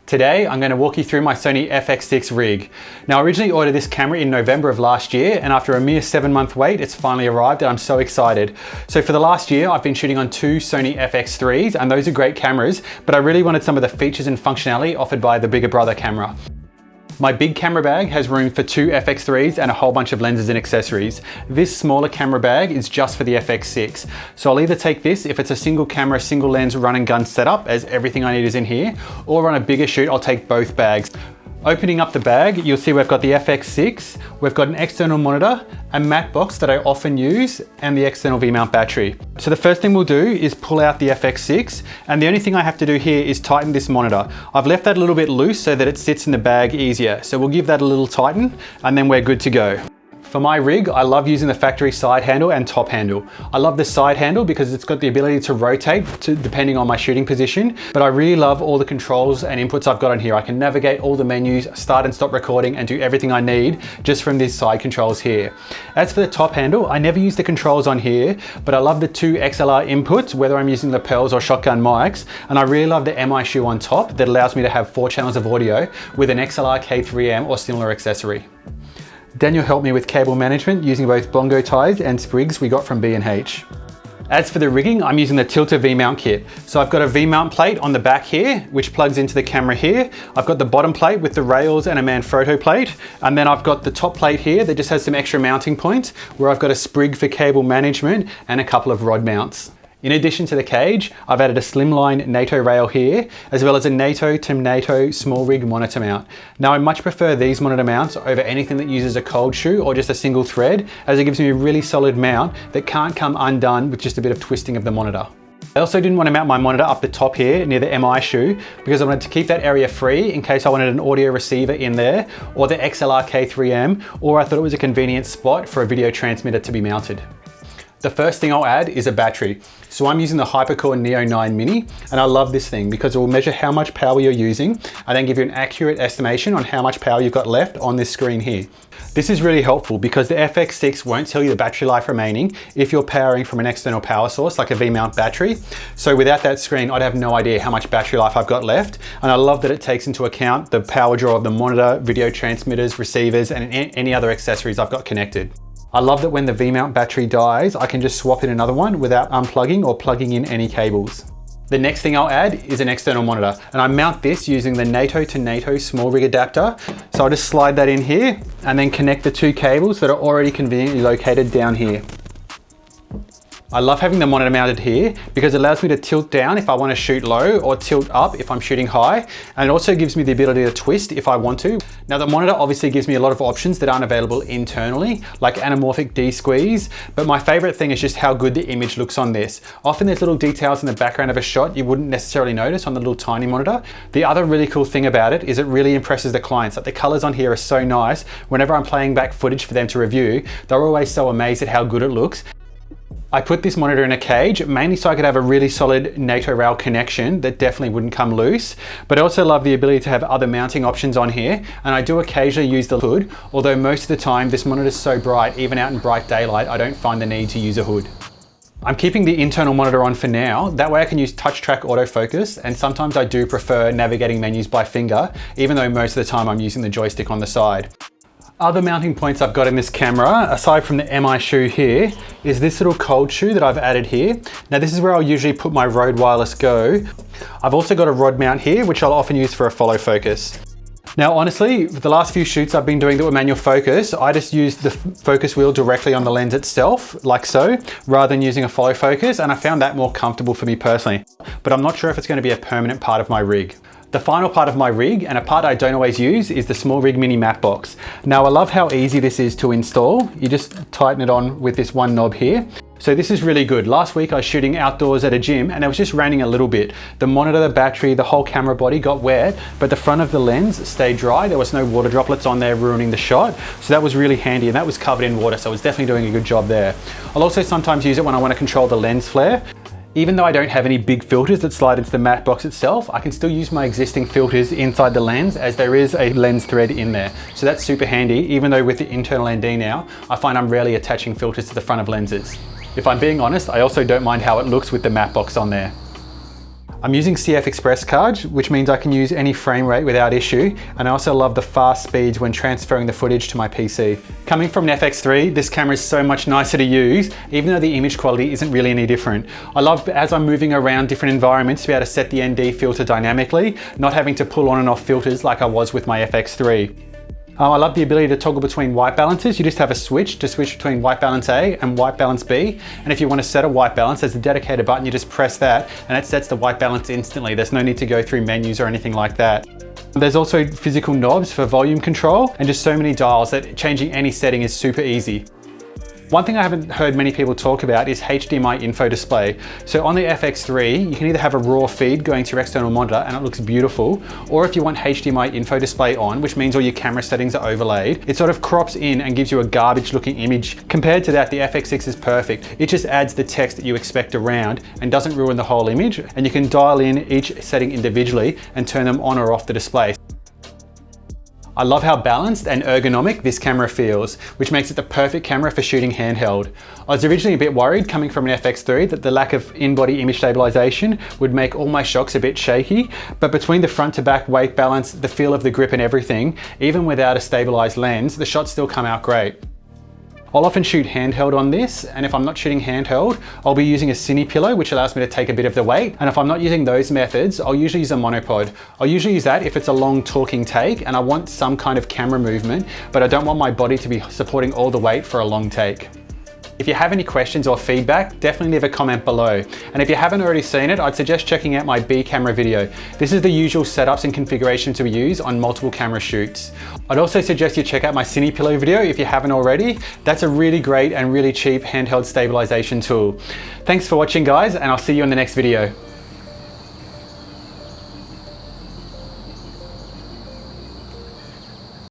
Today, I'm going to walk you through my Sony FX6 Rig. Now, I originally ordered this camera in November of last year, and after a mere 7-month wait, it's finally arrived and I'm so excited. So for the last year, I've been shooting on 2 Sony FX3s, and those are great cameras, but I really wanted some of the features and functionality offered by the bigger brother camera. My big camera bag has room for 2 FX3s and a whole bunch of lenses and accessories. This smaller camera bag is just for the FX6. So I'll either take this if it's a single camera, single lens run and gun setup, as everything I need is in here, or on a bigger shoot, I'll take both bags. Opening up the bag, you'll see we've got the FX6, we've got an external monitor, a matte box that I often use, and the external V mount battery. So the first thing we'll do is pull out the FX6, and the only thing I have to do here is tighten this monitor. I've left that a little bit loose so that it sits in the bag easier. So we'll give that a little tighten, and then we're good to go. For my rig, I love using the factory side handle and top handle. I love the side handle because it's got the ability to rotate depending on my shooting position, but I really love all the controls and inputs I've got on here. I can navigate all the menus, start and stop recording, and do everything I need just from these side controls here. As for the top handle, I never use the controls on here, but I love the 2 XLR inputs, whether I'm using lapels or shotgun mics, and I really love the MI shoe on top that allows me to have 4 channels of audio with an XLR K3M or similar accessory. Daniel helped me with cable management using both Bongo ties and Sprigs we got from B&H. As for the rigging, I'm using the Tilta V Mount Kit. So I've got a V mount plate on the back here, which plugs into the camera here. I've got the bottom plate with the rails and a Manfrotto plate. And then I've got the top plate here that just has some extra mounting points where I've got a sprig for cable management and a couple of rod mounts. In addition to the cage, I've added a slimline NATO rail here, as well as a NATO to NATO SmallRig monitor mount. Now, I much prefer these monitor mounts over anything that uses a cold shoe or just a single thread, as it gives me a really solid mount that can't come undone with just a bit of twisting of the monitor. I also didn't want to mount my monitor up the top here near the MI shoe because I wanted to keep that area free in case I wanted an audio receiver in there, or the XLR K3M, or I thought it was a convenient spot for a video transmitter to be mounted. The first thing I'll add is a battery. So I'm using the Hypercore Neo 9 Mini, and I love this thing because it will measure how much power you're using and then give you an accurate estimation on how much power you've got left on this screen here. This is really helpful because the FX6 won't tell you the battery life remaining if you're powering from an external power source like a V mount battery. So without that screen, I'd have no idea how much battery life I've got left. And I love that it takes into account the power draw of the monitor, video transmitters, receivers, and any other accessories I've got connected. I love that when the V mount battery dies, I can just swap in another one without unplugging or plugging in any cables. The next thing I'll add is an external monitor, and I mount this using the NATO to NATO SmallRig adapter. So I'll just slide that in here and then connect the 2 cables that are already conveniently located down here. I love having the monitor mounted here because it allows me to tilt down if I want to shoot low or tilt up if I'm shooting high, and it also gives me the ability to twist if I want to. Now, the monitor obviously gives me a lot of options that aren't available internally, like anamorphic D-squeeze, but my favorite thing is just how good the image looks on this. Often there's little details in the background of a shot you wouldn't necessarily notice on the little tiny monitor. The other really cool thing about it is it really impresses the clients. Like, the colors on here are so nice. Whenever I'm playing back footage for them to review, they're always so amazed at how good it looks. I put this monitor in a cage, mainly so I could have a really solid NATO rail connection that definitely wouldn't come loose, but I also love the ability to have other mounting options on here, and I do occasionally use the hood, although most of the time this monitor is so bright, even out in bright daylight, I don't find the need to use a hood. I'm keeping the internal monitor on for now, that way I can use touch track autofocus, and sometimes I do prefer navigating menus by finger, even though most of the time I'm using the joystick on the side. Other mounting points I've got in this camera, aside from the MI shoe here, is this little cold shoe that I've added here. Now, this is where I'll usually put my Rode Wireless Go. I've also got a rod mount here, which I'll often use for a follow focus. Now, honestly, for the last few shoots I've been doing that were manual focus, I just used the focus wheel directly on the lens itself, like so, rather than using a follow focus, and I found that more comfortable for me personally. But I'm not sure if it's going to be a permanent part of my rig. The final part of my rig, and a part I don't always use, is the SmallRig Mini matte box. Now, I love how easy this is to install. You just tighten it on with this one knob here. So this is really good. Last week I was shooting outdoors at a gym and it was just raining a little bit. The monitor, the battery, the whole camera body got wet, but the front of the lens stayed dry. There was no water droplets on there ruining the shot. So that was really handy, and that was covered in water, so it was definitely doing a good job there. I'll also sometimes use it when I want to control the lens flare. Even though I don't have any big filters that slide into the matte box itself, I can still use my existing filters inside the lens, as there is a lens thread in there. So that's super handy, even though with the internal ND now, I find I'm rarely attaching filters to the front of lenses. If I'm being honest, I also don't mind how it looks with the matte box on there. I'm using CF Express cards, which means I can use any frame rate without issue, and I also love the fast speeds when transferring the footage to my PC. Coming from an FX3, this camera is so much nicer to use, even though the image quality isn't really any different. I love, as I'm moving around different environments, to be able to set the ND filter dynamically, not having to pull on and off filters like I was with my FX3. I love the ability to toggle between white balances. You just have a switch to switch between white balance A and white balance B. And if you want to set a white balance, there's a dedicated button, you just press that and it sets the white balance instantly. There's no need to go through menus or anything like that. There's also physical knobs for volume control and just so many dials that changing any setting is super easy. One thing I haven't heard many people talk about is HDMI info display. So on the FX3, you can either have a raw feed going to your external monitor and it looks beautiful, or if you want HDMI info display on, which means all your camera settings are overlaid, it sort of crops in and gives you a garbage looking image. Compared to that, the FX6 is perfect. It just adds the text that you expect around and doesn't ruin the whole image, and you can dial in each setting individually and turn them on or off the display. I love how balanced and ergonomic this camera feels, which makes it the perfect camera for shooting handheld. I was originally a bit worried coming from an FX3 that the lack of in-body image stabilization would make all my shots a bit shaky, but between the front to back weight balance, the feel of the grip and everything, even without a stabilized lens, the shots still come out great. I'll often shoot handheld on this, and if I'm not shooting handheld, I'll be using a CinePillow, which allows me to take a bit of the weight. And if I'm not using those methods, I'll usually use a MonoPod. I'll usually use that if it's a long talking take and I want some kind of camera movement, but I don't want my body to be supporting all the weight for a long take. If you have any questions or feedback, definitely leave a comment below. And if you haven't already seen it, I'd suggest checking out my B camera video. This is the usual setups and configurations we use on multiple camera shoots. I'd also suggest you check out my CinePillow video if you haven't already. That's a really great and really cheap handheld stabilization tool. Thanks for watching, guys, and I'll see you in the next video.